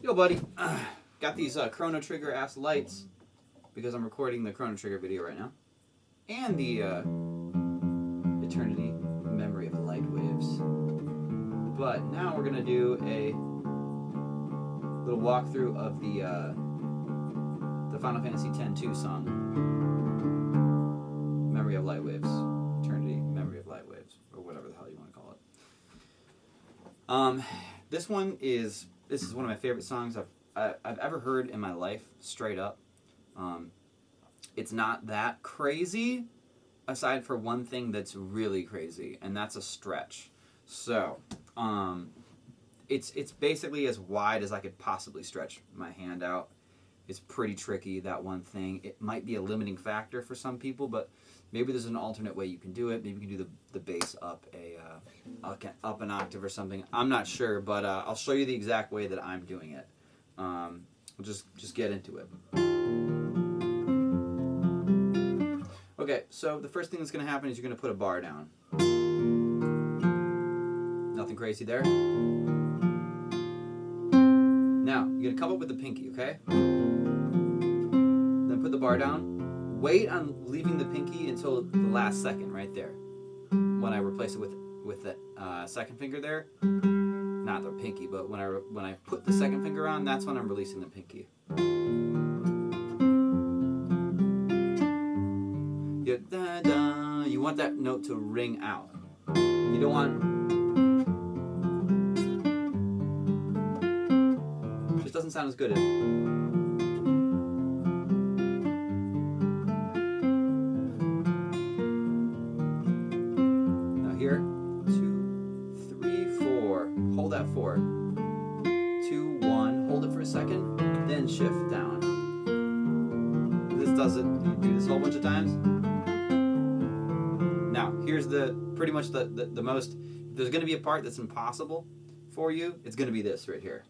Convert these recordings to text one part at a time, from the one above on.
Yo, buddy. Got these Chrono Trigger ass lights because I'm recording the Chrono Trigger video right now, and the Eternity Memory of Light Waves. But now we're gonna do a little walkthrough of the Final Fantasy X-2 song, Memory of Light Waves, Eternity Memory of Light Waves, or whatever the hell you want to call it. This is one of my favorite songs I've ever heard in my life, straight up. It's not that crazy, aside for one thing that's really crazy, and that's a stretch. So, it's basically as wide as I could possibly stretch my hand out. It's pretty tricky, that one thing. It might be a limiting factor for some people, but maybe there's an alternate way you can do it. Maybe you can do the bass up up an octave or something. I'm not sure, but I'll show you the exact way that I'm doing it. We'll just get into it. Okay, so the first thing that's going to happen is you're going to put a bar down. Nothing crazy there. Now, you're going to come up with the pinky, okay? Then put the bar down. Wait on leaving the pinky until the last second, right there. When I replace it with the second finger there. Not the pinky, but when I put the second finger on, that's when I'm releasing the pinky. You want that note to ring out. You don't want... It doesn't sound as good. Now here, 2, 3, 4. Hold that 4. 2, 1. Hold it for a second, then shift down. This does it. You do this a whole bunch of times. Now, here's pretty much the most. If there's going to be a part that's impossible for you, it's going to be this right here.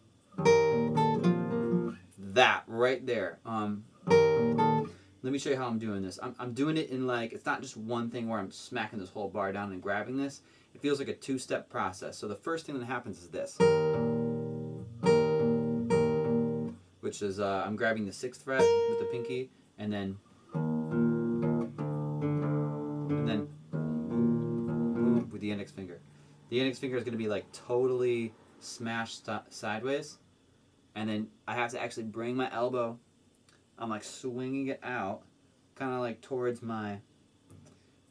That right there. Let me show you how I'm doing this. I'm doing it in it's not just one thing where I'm smacking this whole bar down and grabbing this. It feels like a two-step process. So the first thing that happens is this, which is I'm grabbing the 6th fret with the pinky, and then with the index finger. The index finger is going to be totally smashed sideways, and then I have to actually bring my elbow. I'm swinging it out, kind of towards my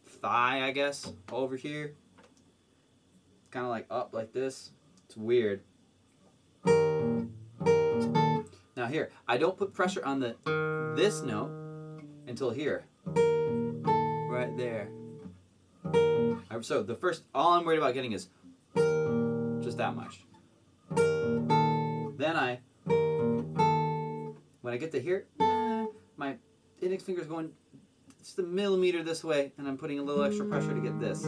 thigh, I guess, over here. Kind of up like this. It's weird. Now here, I don't put pressure on this note until here. Right there. So all I'm worried about getting is just that much. Then when I get to here, my index finger is going just a millimeter this way, and I'm putting a little extra pressure to get this.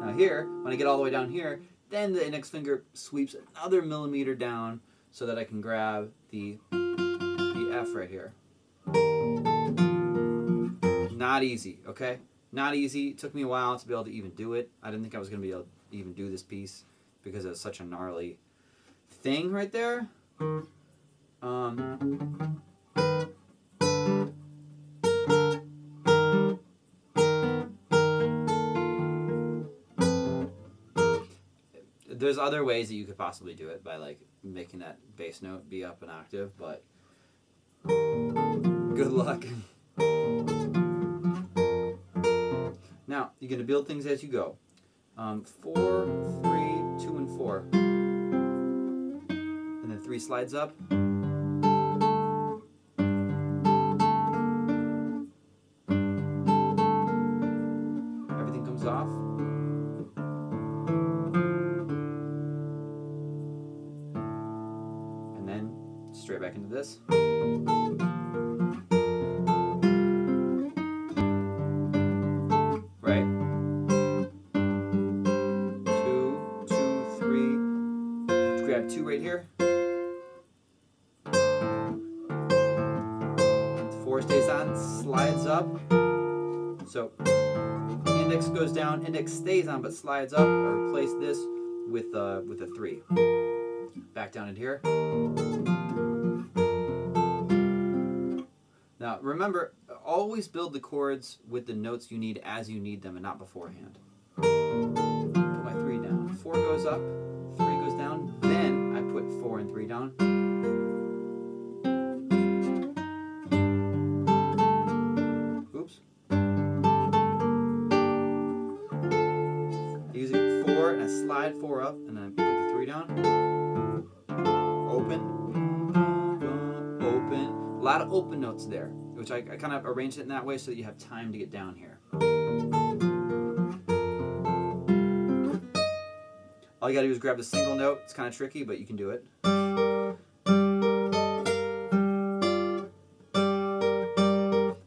Now here, when I get all the way down here, then the index finger sweeps another millimeter down so that I can grab the F right here. Not easy, okay? Not easy. It took me a while to be able to even do it. I didn't think I was going to be able to even do this piece because it's such a gnarly thing right there. There's other ways that you could possibly do it by making that bass note be up an octave, but good luck. Now, you're going to build things as you go. 4, 3, 2, and 4. And then 3 slides up. Everything comes off. And then straight back into this. Grab 2 right here. 4 stays on, slides up. So index goes down, index stays on but slides up. I replace this with a 3. Back down into here. Now remember, always build the chords with the notes you need as you need them and not beforehand. Put my 3 down. 4 goes up, 3 goes down, then I put 4 and 3 down. Oops. Using 4 and I slide 4 up and then I put the 3 down. Open. Open. A lot of open notes there, which I kind of arranged it in that way so that you have time to get down here. All you gotta do is grab the single note. It's kind of tricky, but you can do it. I'm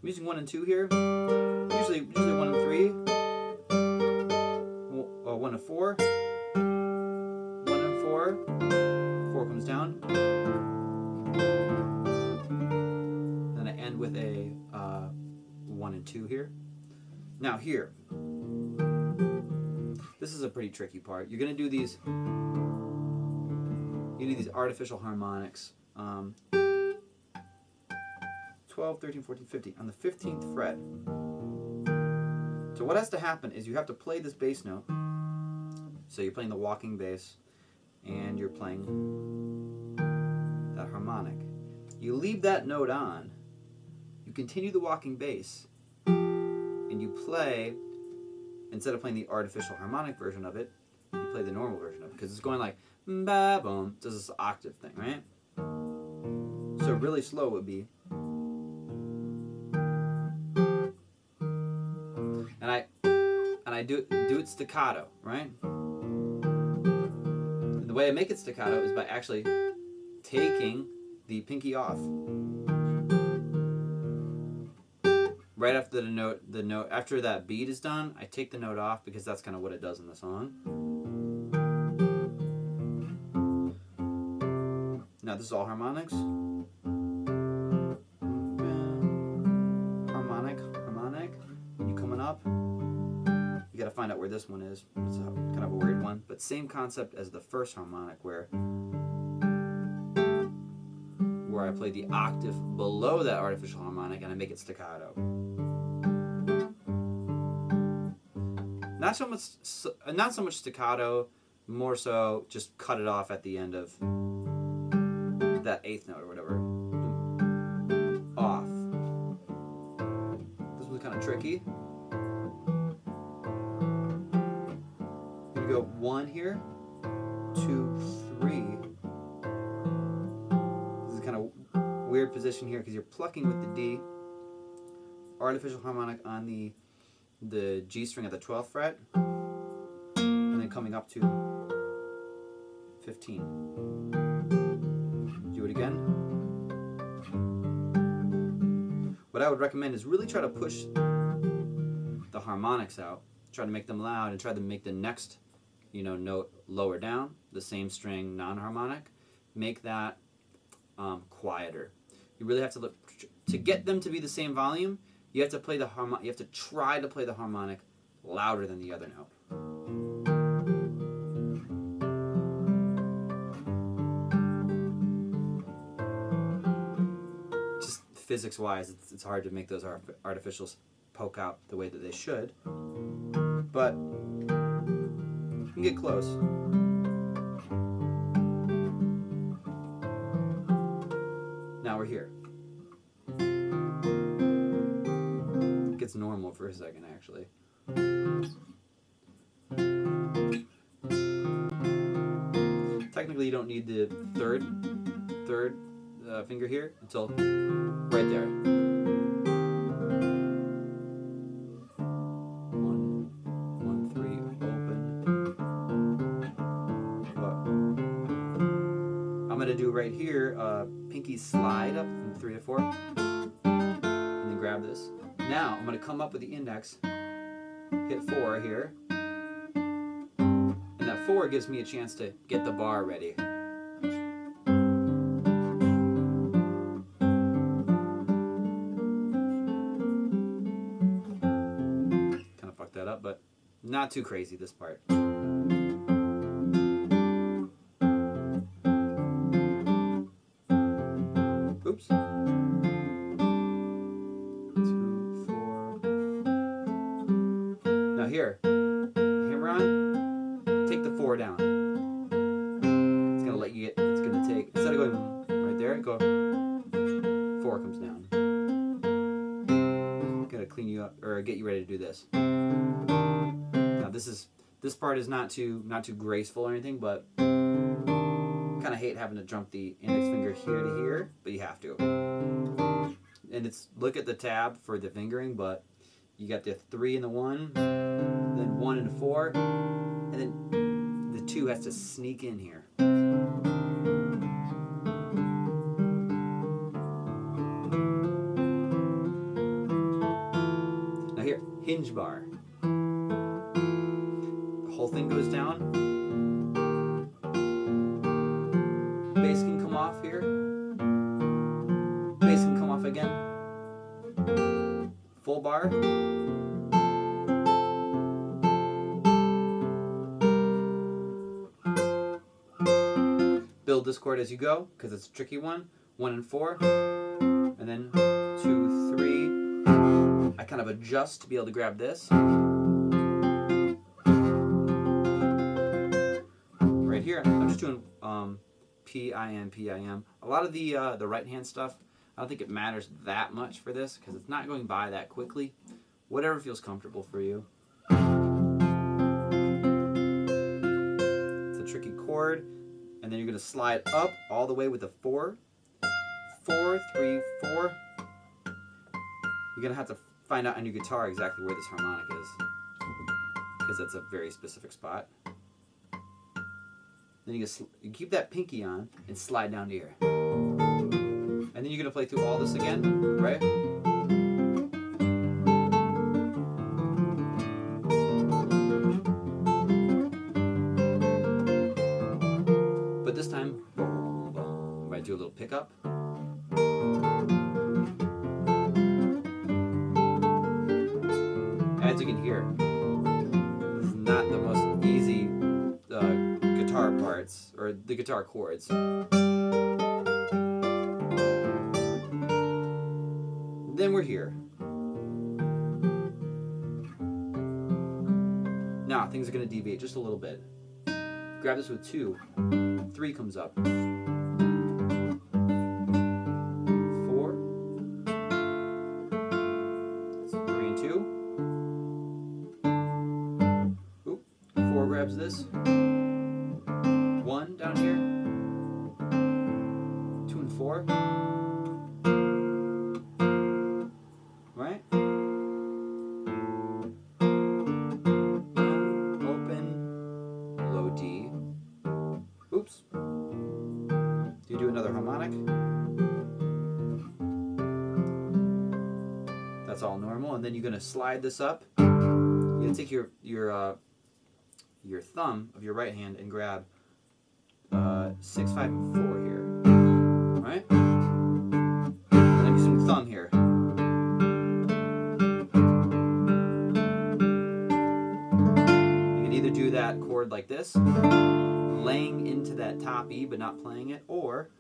using 1 and 2 here. Usually 1 and 3. 1 and 4. 1 and 4. 4 comes down. Then I end with a 1 and 2 here. Now here. This is a pretty tricky part. You're going to do these, you need these artificial harmonics. 12, 13, 14, 15. On the 15th fret. So what has to happen is you have to play this bass note. So you're playing the walking bass and you're playing that harmonic. You leave that note on, you continue the walking bass, and you play, instead of playing the artificial harmonic version of it, you play the normal version of it, because it's going like ba boom, does this octave thing, right? So really slow would be, and I do it staccato, right? And the way I make it staccato is by actually taking the pinky off. Right after the note after that beat is done, I take the note off because that's kind of what it does in the song. Now this is all harmonics. Harmonic. When you're coming up, you gotta find out where this one is. It's kind of a weird one, but same concept as the first harmonic where I play the octave below that artificial harmonic and I make it staccato. Not so much staccato, more so just cut it off at the end of that 8th note or whatever. Off. This one's kind of tricky. You go 1 here, 2, 3. Weird position here because you're plucking with the D, artificial harmonic on the G string at the 12th fret, and then coming up to 15. Do it again. What I would recommend is really try to push the harmonics out, try to make them loud, and try to make the next note lower down, the same string non-harmonic, make that quieter. You really have to look to get them to be the same volume. You have to play the you have to try to play the harmonic louder than the other note. Just physics-wise, it's hard to make those artificials poke out the way that they should, but you can get close. Now we're here. It gets normal for a second, actually. Technically, you don't need the third finger here until right there. 1, 3, open. I'm gonna do right here. Pinky slide up from 3 to 4, and then grab this. Now I'm going to come up with the index, hit 4 here, and that 4 gives me a chance to get the bar ready. Kind of fucked that up, but not too crazy this part. 4 down. It's gonna let you get. It's gonna take, instead of going right there, go 4 comes down. Gonna clean you up or get you ready to do this. Now this part is not too graceful or anything, but kind of hate having to jump the index finger here to here, but you have to. And it's, look at the tab for the fingering, but you got the 3 and the 1, then 1 and 4, and then the 2 has to sneak in here. Now here, hinge bar. The whole thing goes down. Bass can come off here. Bass can come off again. Full bar. Build this chord as you go, because it's a tricky one. 1 and 4. And then 2, 3. I kind of adjust to be able to grab this. Right here, I'm just doing P-I-M, P-I-M. A lot of the right hand stuff, I don't think it matters that much for this because it's not going by that quickly. Whatever feels comfortable for you. It's a tricky chord, and then you're going to slide up all the way with a 4. 4, 3, 4. You're going to have to find out on your guitar exactly where this harmonic is, because that's a very specific spot. Then you keep that pinky on and slide down to here. And then you're going to play through all this again, right? But this time, boom, boom. I might do a little pickup. As you can hear, this is not the most easy guitar parts, or the guitar chords. Then we're here. Now things are going to deviate just a little bit. Grab this with 2. 3 comes up. 4. That's 3 and 2. Oop. 4 grabs this. 1 down here. 2 and 4. Right? Open, low D. Oops. You do another harmonic. That's all normal, and then you're going to slide this up. You're going to take your thumb of your right hand and grab 6, 5, and 4 here. Right? And I'm using thumb here. Either do that chord like this, laying into that top E but not playing it, or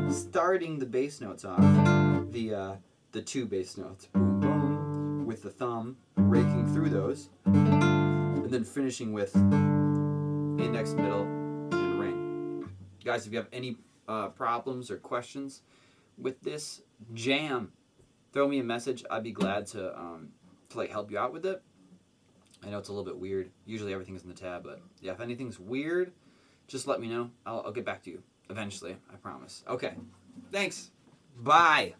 starting the bass notes off, the 2 bass notes, boom, boom, with the thumb, raking through those, and then finishing with index, middle, and ring. Guys, if you have any problems or questions with this jam, throw me a message. I'd be glad to like help you out with it. I know it's a little bit weird. Usually everything's in the tab, but yeah, if anything's weird, just let me know. I'll get back to you eventually, I promise. Okay, thanks. Bye.